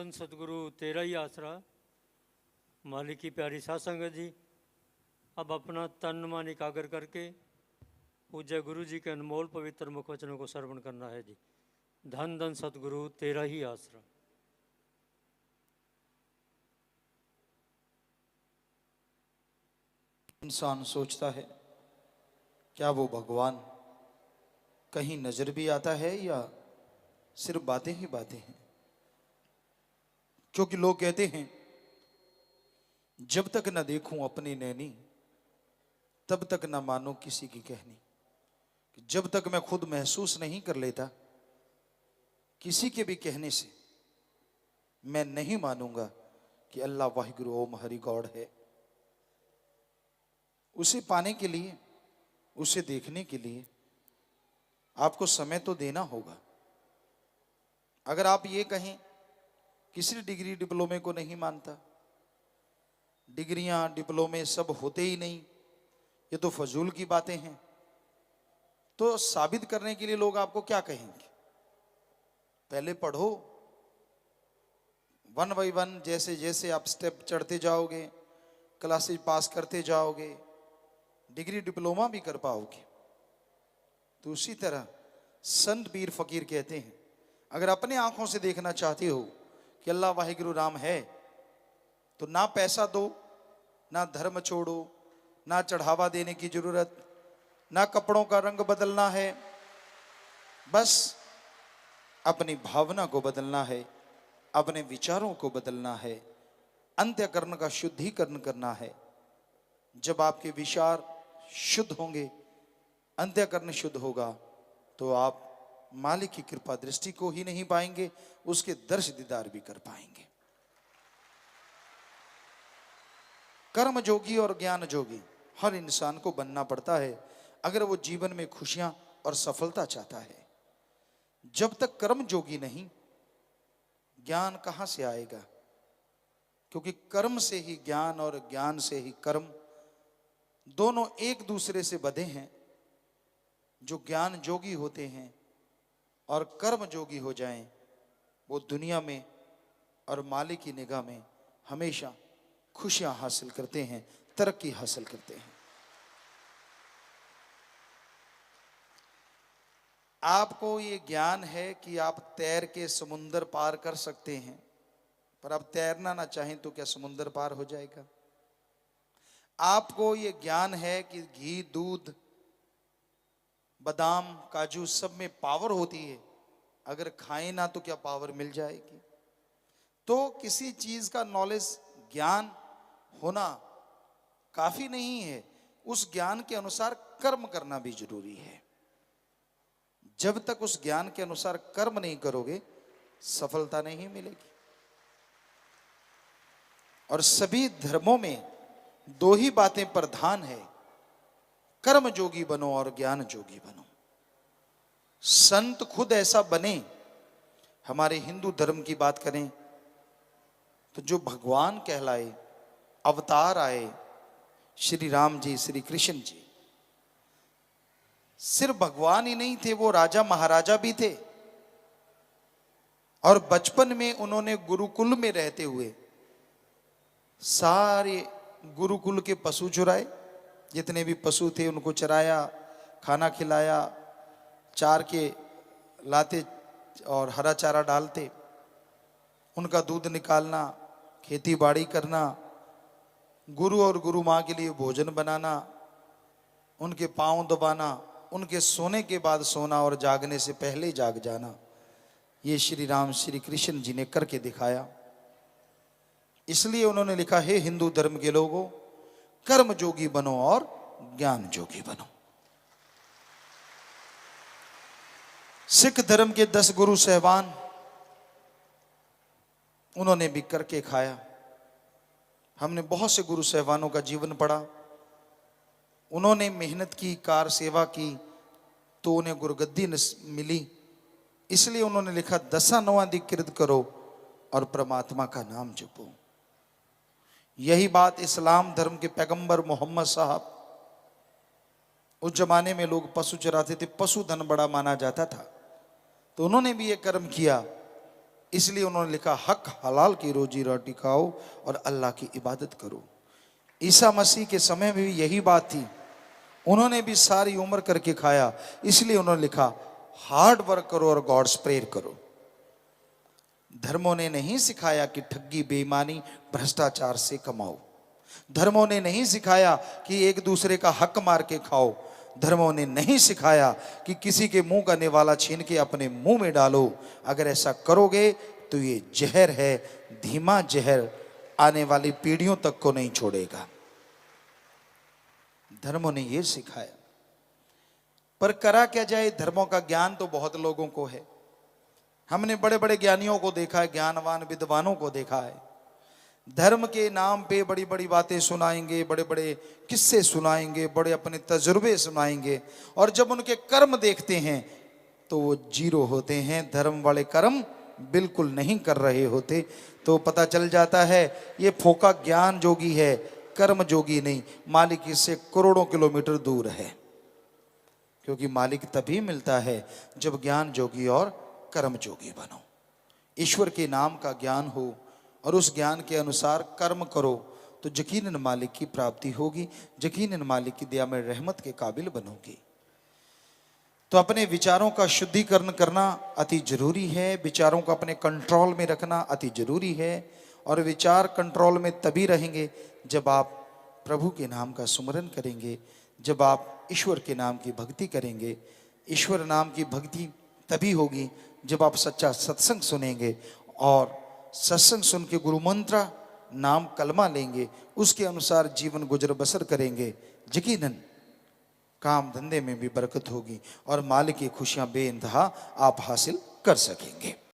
धन सतगुरु तेरा ही आसरा। मालिक की प्यारी साध संगत जी, अब अपना तन मन एकाग्र करके पूज्य गुरु जी के अनमोल पवित्र मुख वचनों को श्रवण करना है जी। धन धन सतगुरु तेरा ही आसरा। इंसान सोचता है क्या वो भगवान कहीं नजर भी आता है या सिर्फ बातें ही बातें हैं। क्योंकि लोग कहते हैं जब तक न देखूं अपनी नैनी तब तक न मानो किसी की कहनी। जब तक मैं खुद महसूस नहीं कर लेता किसी के भी कहने से मैं नहीं मानूंगा कि अल्लाह वाहिगुरु ओम हरि गॉड है। उसे पाने के लिए, उसे देखने के लिए आपको समय तो देना होगा। अगर आप ये कहें किसी डिग्री डिप्लोमे को नहीं मानता, डिग्रियां डिप्लोमे सब होते ही नहीं, ये तो फजूल की बातें हैं, तो साबित करने के लिए लोग आपको क्या कहेंगे? पहले पढ़ो, 1 बाय 1 जैसे जैसे आप स्टेप चढ़ते जाओगे, क्लासेज पास करते जाओगे, डिग्री डिप्लोमा भी कर पाओगे। तो उसी तरह संत पीर फकीर कहते हैं अगर अपने आंखों से देखना चाहते हो कि अल्लाह वाहिगुरु राम है तो ना पैसा दो, ना धर्म छोड़ो, ना चढ़ावा देने की जरूरत, ना कपड़ों का रंग बदलना है, बस अपनी भावना को बदलना है, अपने विचारों को बदलना है, अंतःकरण का शुद्धिकरण करना है। जब आपके विचार शुद्ध होंगे, अंतःकरण शुद्ध होगा, तो आप मालिक की कृपा दृष्टि को ही नहीं पाएंगे, उसके दर्श दीदार भी कर पाएंगे। कर्म जोगी और ज्ञान जोगी हर इंसान को बनना पड़ता है अगर वो जीवन में खुशियां और सफलता चाहता है। जब तक कर्म जोगी नहीं, ज्ञान कहां से आएगा? क्योंकि कर्म से ही ज्ञान और ज्ञान से ही कर्म, दोनों एक दूसरे से बंधे हैं। जो ज्ञान जोगी होते हैं और कर्म जोगी हो जाएं, वो दुनिया में और मालिक की निगाह में हमेशा खुशियां हासिल करते हैं, तरक्की हासिल करते हैं। आपको ये ज्ञान है कि आप तैर के समुंदर पार कर सकते हैं, पर आप तैरना ना चाहें तो क्या समुंदर पार हो जाएगा? आपको ये ज्ञान है कि घी, दूध, बादाम, काजू सब में पावर होती है, अगर खाएं ना तो क्या पावर मिल जाएगी? तो किसी चीज का नॉलेज, ज्ञान होना काफी नहीं है, उस ज्ञान के अनुसार कर्म करना भी जरूरी है। जब तक उस ज्ञान के अनुसार कर्म नहीं करोगे, सफलता नहीं मिलेगी। और सभी धर्मों में दो ही बातें प्रधान है, कर्म जोगी बनो और ज्ञान जोगी बनो। संत खुद ऐसा बने। हमारे हिंदू धर्म की बात करें तो जो भगवान कहलाए, अवतार आए, श्री राम जी, श्री कृष्ण जी, सिर्फ भगवान ही नहीं थे, वो राजा महाराजा भी थे। और बचपन में उन्होंने गुरुकुल में रहते हुए सारे गुरुकुल के पशु चुराए, जितने भी पशु थे उनको चराया, खाना खिलाया, चार के लाते और हरा चारा डालते, उनका दूध निकालना, खेती बाड़ी करना, गुरु और गुरु माँ के लिए भोजन बनाना, उनके पांव दबाना, उनके सोने के बाद सोना और जागने से पहले जाग जाना, ये श्री राम श्री कृष्ण जी ने करके दिखाया। इसलिए उन्होंने लिखा, हे हिंदू धर्म के लोगों, कर्म जोगी बनो और ज्ञान जोगी बनो। सिख धर्म के 10 गुरु सहबान, उन्होंने भी करके खाया। हमने बहुत से गुरु सहबानों का जीवन पढ़ा, उन्होंने मेहनत की, कार सेवा की, तो उन्हें गुरगद्दी मिली। इसलिए उन्होंने लिखा, 10 नवाधिक कृत करो और परमात्मा का नाम जपो। यही बात इस्लाम धर्म के पैगंबर मोहम्मद साहब, उस जमाने में लोग पशु चराते थे, पशु धन बड़ा माना जाता था, तो उन्होंने भी ये कर्म किया। इसलिए उन्होंने लिखा हक हलाल की रोजी रोटी खाओ और अल्लाह की इबादत करो। ईसा मसीह के समय में भी यही बात थी, उन्होंने भी सारी उम्र करके खाया, इसलिए उन्होंने लिखा हार्ड वर्क करो और गॉड्स प्रेयर करो। धर्मों ने नहीं सिखाया कि ठगी बेईमानी भ्रष्टाचार से कमाओ। धर्मों ने नहीं सिखाया कि एक दूसरे का हक मार के खाओ। धर्मों ने नहीं सिखाया कि किसी के मुंह का निवाला छीन के अपने मुंह में डालो। अगर ऐसा करोगे तो ये जहर है, धीमा जहर, आने वाली पीढ़ियों तक को नहीं छोड़ेगा। धर्मों ने ये सिखाया। पर करा क्या जाए, धर्मों का ज्ञान तो बहुत लोगों को है। हमने बड़े बड़े ज्ञानियों को देखा है, ज्ञानवान विद्वानों को देखा है, धर्म के नाम पे बड़ी बड़ी बातें सुनाएंगे, बड़े बड़े किस्से सुनाएंगे, बड़े अपने तजुर्बे सुनाएंगे, और जब उनके कर्म देखते हैं तो वो जीरो होते हैं, धर्म वाले कर्म बिल्कुल नहीं कर रहे होते। तो पता चल जाता है ये फोका ज्ञान जोगी है, कर्म जोगी नहीं। मालिक इससे करोड़ों किलोमीटर दूर है, क्योंकि मालिक तभी मिलता है जब ज्ञान जोगी और कर्म जोगी बनो। ईश्वर के नाम का ज्ञान हो और उस ज्ञान के अनुसार कर्म करो तो यकीनन मालिक की प्राप्ति होगी, यकीनन मालिक की दया में रहमत के काबिल बनोगी। तो अपने विचारों का शुद्धिकरण करना अति जरूरी है, विचारों को अपने कंट्रोल में रखना अति जरूरी है। और विचार कंट्रोल में तभी रहेंगे जब आप प्रभु के नाम का सुमरन करेंगे, जब आप ईश्वर के नाम की भक्ति करेंगे। ईश्वर नाम की भक्ति तभी होगी जब आप सच्चा सत्संग सुनेंगे और सत्संग सुन के गुरु मंत्र नाम कलमा लेंगे, उसके अनुसार जीवन गुजर बसर करेंगे। यकीनन काम धंधे में भी बरकत होगी और मालिक की खुशियां बेइंतहा आप हासिल कर सकेंगे।